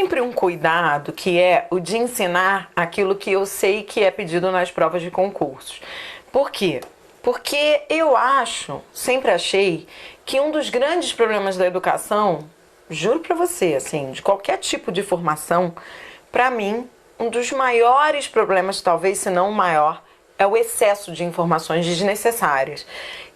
sempre um cuidado que é o de ensinar aquilo que eu sei que é pedido nas provas de concursos. Por quê? Porque eu sempre achei que um dos grandes problemas da educação, juro pra você, assim, de qualquer tipo de formação, pra mim, um dos maiores problemas, talvez se não o maior, é o excesso de informações desnecessárias,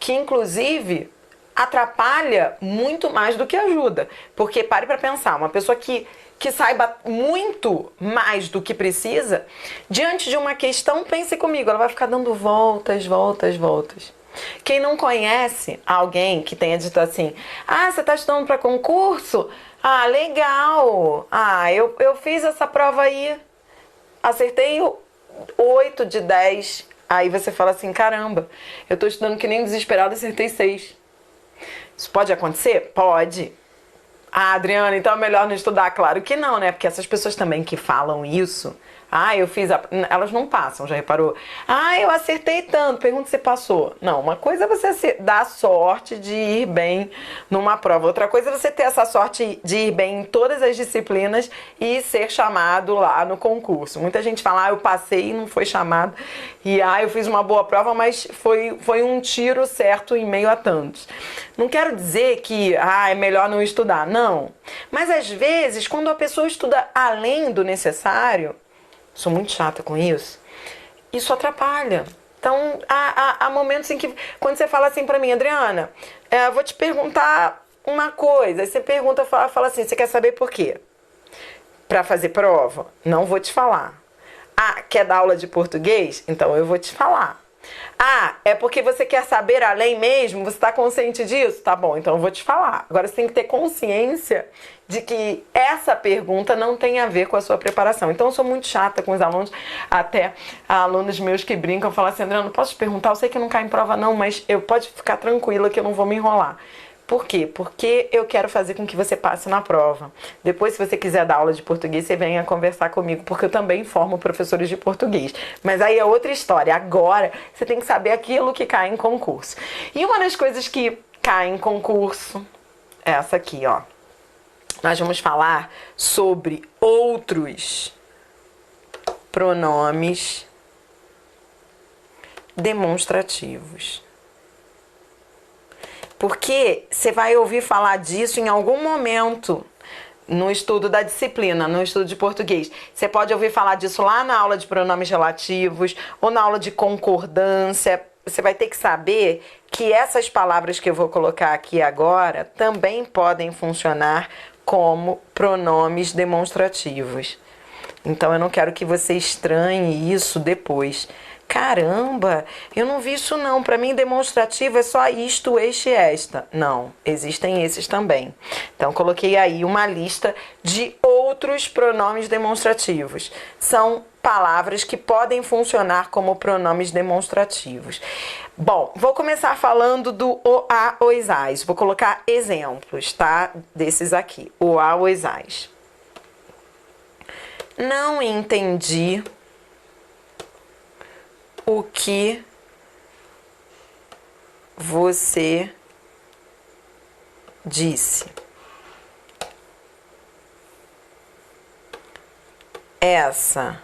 que inclusive atrapalha muito mais do que ajuda. Porque pare pra pensar, uma pessoa que saiba muito mais do que precisa, diante de uma questão, pense comigo, ela vai ficar dando voltas, voltas, voltas. Quem não conhece alguém que tenha dito assim, você está estudando para concurso? Legal! Eu fiz essa prova aí, acertei 8 de 10. Aí você fala assim, caramba, eu estou estudando que nem desesperado, acertei 6. Isso pode acontecer? Pode. Adriana, então é melhor não estudar? Claro que não, né? Porque essas pessoas também que falam isso, eu fiz elas não passam, já reparou? Eu acertei tanto, pergunta se passou. Não, uma coisa é você dar sorte de ir bem numa prova, outra coisa é você ter essa sorte de ir bem em todas as disciplinas e ser chamado lá no concurso. Muita gente fala, eu passei e não foi chamado, e eu fiz uma boa prova, mas foi um tiro certo em meio a tantos. Não quero dizer que é melhor não estudar, não. Mas às vezes, quando a pessoa estuda além do necessário, sou muito chata com isso atrapalha. Então, há momentos em que, quando você fala assim pra mim, Adriana, vou te perguntar uma coisa. Aí você pergunta, fala assim, você quer saber por quê? Pra fazer prova? Não vou te falar. Quer dar aula de português? Então eu vou te falar. É porque você quer saber além mesmo? Você está consciente disso? Tá bom, então eu vou te falar. Agora você tem que ter consciência de que essa pergunta não tem a ver com a sua preparação. Então eu sou muito chata com os alunos, até alunos meus que brincam, falam assim, André, não posso te perguntar, eu sei que não cai em prova não, mas pode ficar tranquila que eu não vou me enrolar. Por quê? Porque eu quero fazer com que você passe na prova. Depois, se você quiser dar aula de português, você venha conversar comigo, porque eu também formo professores de português. Mas aí é outra história. Agora, você tem que saber aquilo que cai em concurso. E uma das coisas que cai em concurso é essa aqui, ó. Nós vamos falar sobre outros pronomes demonstrativos. Porque você vai ouvir falar disso em algum momento no estudo da disciplina, no estudo de português. Você pode ouvir falar disso lá na aula de pronomes relativos ou na aula de concordância. Você vai ter que saber que essas palavras que eu vou colocar aqui agora também podem funcionar como pronomes demonstrativos. Então eu não quero que você estranhe isso depois. Caramba, eu não vi isso não. Para mim, demonstrativo é só isto, este e esta. Não, existem esses também. Então, coloquei aí uma lista de outros pronomes demonstrativos. São palavras que podem funcionar como pronomes demonstrativos. Bom, vou começar falando do o, a, os, as. Vou colocar exemplos, tá? Desses aqui. O, a, os, as. Não entendi o que você disse. Essa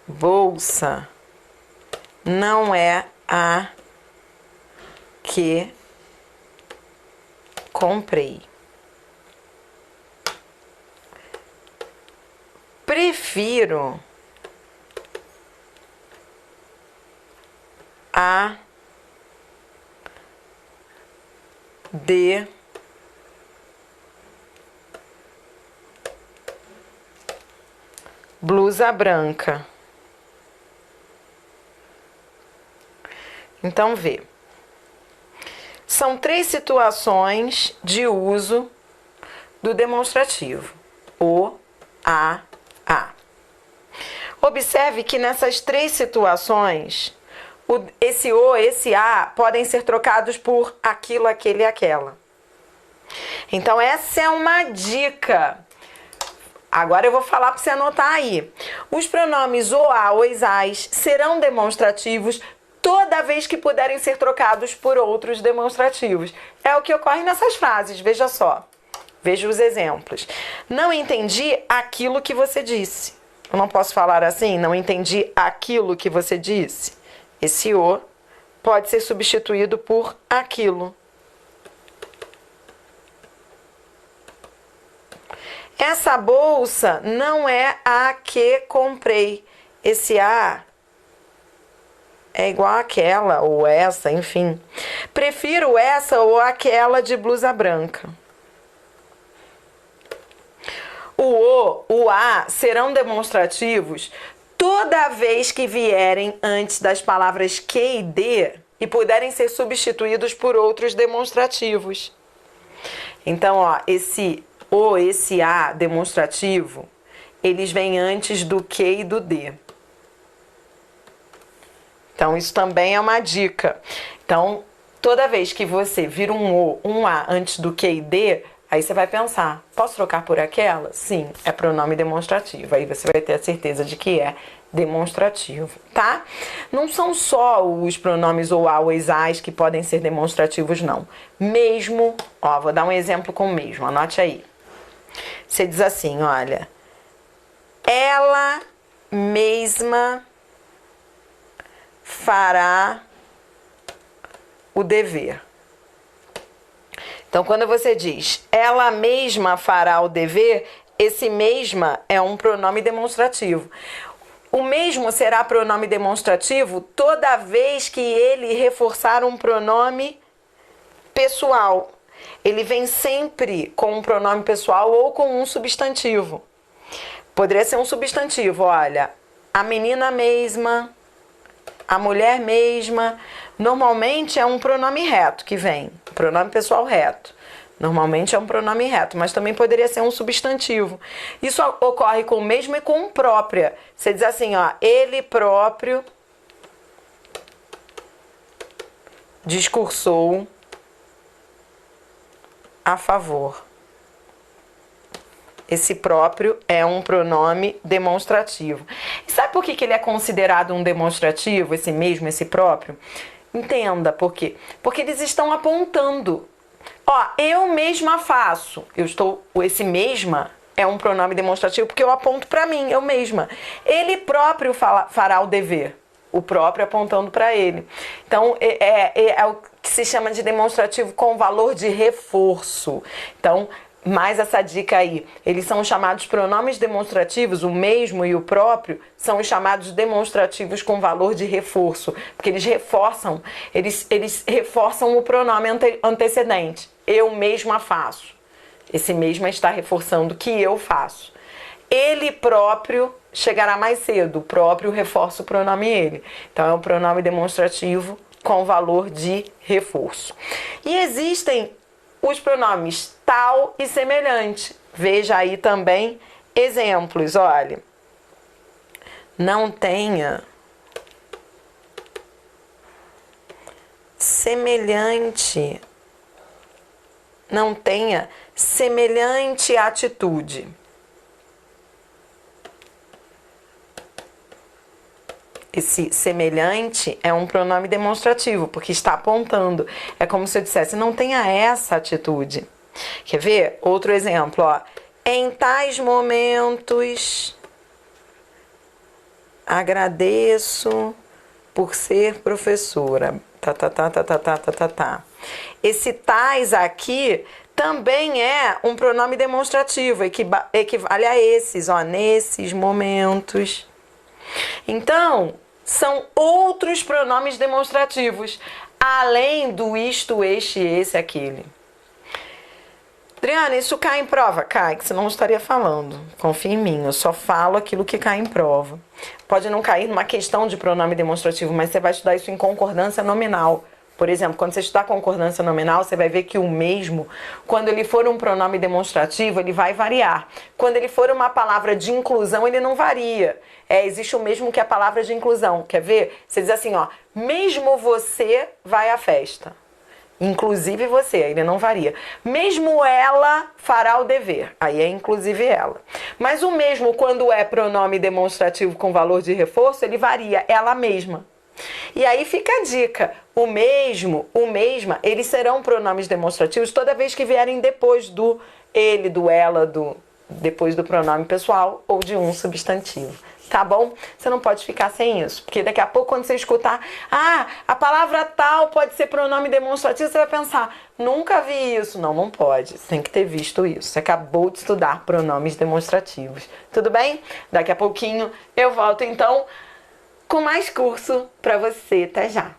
bolsa não é a que comprei. Prefiro a de blusa branca. Então, vê. São 3 situações de uso do demonstrativo. O, a. Observe que nessas 3 situações, esse o, esse a podem ser trocados por aquilo, aquele e aquela. Então, essa é uma dica. Agora eu vou falar para você anotar aí. Os pronomes o, a, os, as serão demonstrativos toda vez que puderem ser trocados por outros demonstrativos. É o que ocorre nessas frases, veja só. Veja os exemplos. Não entendi aquilo que você disse. Eu não posso falar assim, não entendi aquilo que você disse. Esse o pode ser substituído por aquilo. Essa bolsa não é a que comprei. Esse a é igual àquela ou essa, enfim. Prefiro essa ou aquela de blusa branca. O a serão demonstrativos toda vez que vierem antes das palavras que e de e puderem ser substituídos por outros demonstrativos. Então, ó, esse a demonstrativo, eles vêm antes do que e do de. Então, isso também é uma dica. Então, toda vez que você vira um a antes do que e de, aí você vai pensar, posso trocar por aquela? Sim, é pronome demonstrativo. Aí você vai ter a certeza de que é demonstrativo, tá? Não são só os pronomes ou a ou as que podem ser demonstrativos, não. Mesmo, ó, vou dar um exemplo com mesmo, anote aí. Você diz assim, olha, ela mesma fará o dever. Então, quando você diz ela mesma fará o dever, esse mesma é um pronome demonstrativo. O mesmo será pronome demonstrativo toda vez que ele reforçar um pronome pessoal. Ele vem sempre com um pronome pessoal ou com um substantivo. Poderia ser um substantivo, olha, a menina mesma, a mulher mesma. Normalmente é um pronome reto que vem, pronome pessoal reto. Normalmente é um pronome reto, mas também poderia ser um substantivo. Isso ocorre com o mesmo e com o própria. Você diz assim, ó, ele próprio discursou a favor. Esse próprio é um pronome demonstrativo. E sabe por que ele é considerado um demonstrativo, esse mesmo, esse próprio? Entenda por quê. Porque eles estão apontando. Ó, eu mesma faço. Esse mesma é um pronome demonstrativo porque eu aponto para mim, eu mesma. Ele próprio fará o dever. O próprio apontando para ele. Então, é o que se chama de demonstrativo com valor de reforço. Então, mais essa dica aí. Eles são chamados pronomes demonstrativos, o mesmo e o próprio, são os chamados demonstrativos com valor de reforço. Porque eles reforçam o pronome antecedente. Eu mesma faço. Esse mesma está reforçando que eu faço. Ele próprio chegará mais cedo. O próprio reforça o pronome ele. Então, é um pronome demonstrativo com valor de reforço. E existem os pronomes tal e semelhante. Veja aí também exemplos. Olha, não tenha semelhante. Não tenha semelhante atitude. Esse semelhante é um pronome demonstrativo, porque está apontando. É como se eu dissesse, não tenha essa atitude. Quer ver? Outro exemplo, ó. Em tais momentos, agradeço por ser professora. Esse tais aqui também é um pronome demonstrativo, equivale a esses, ó, nesses momentos. Então, são outros pronomes demonstrativos, além do isto, este, esse, aquele. Adriana, isso cai em prova? Cai, que senão eu estaria falando. Confia em mim, eu só falo aquilo que cai em prova. Pode não cair numa questão de pronome demonstrativo, mas você vai estudar isso em concordância nominal. Por exemplo, quando você estudar concordância nominal, você vai ver que o mesmo, quando ele for um pronome demonstrativo, ele vai variar. Quando ele for uma palavra de inclusão, ele não varia. Existe o mesmo que a palavra de inclusão. Quer ver? Você diz assim, ó, mesmo você vai à festa. Inclusive você, ele não varia. Mesmo ela fará o dever. Aí é inclusive ela. Mas o mesmo, quando é pronome demonstrativo com valor de reforço, ele varia. Ela mesma. E aí fica a dica, o mesmo, o mesma, eles serão pronomes demonstrativos toda vez que vierem depois do ele, do ela, depois do pronome pessoal ou de um substantivo. Tá bom? Você não pode ficar sem isso, porque daqui a pouco quando você escutar, a palavra tal pode ser pronome demonstrativo, você vai pensar, nunca vi isso. Não, não pode. Você tem que ter visto isso. Você acabou de estudar pronomes demonstrativos. Tudo bem? Daqui a pouquinho eu volto então com mais curso pra você. Até já!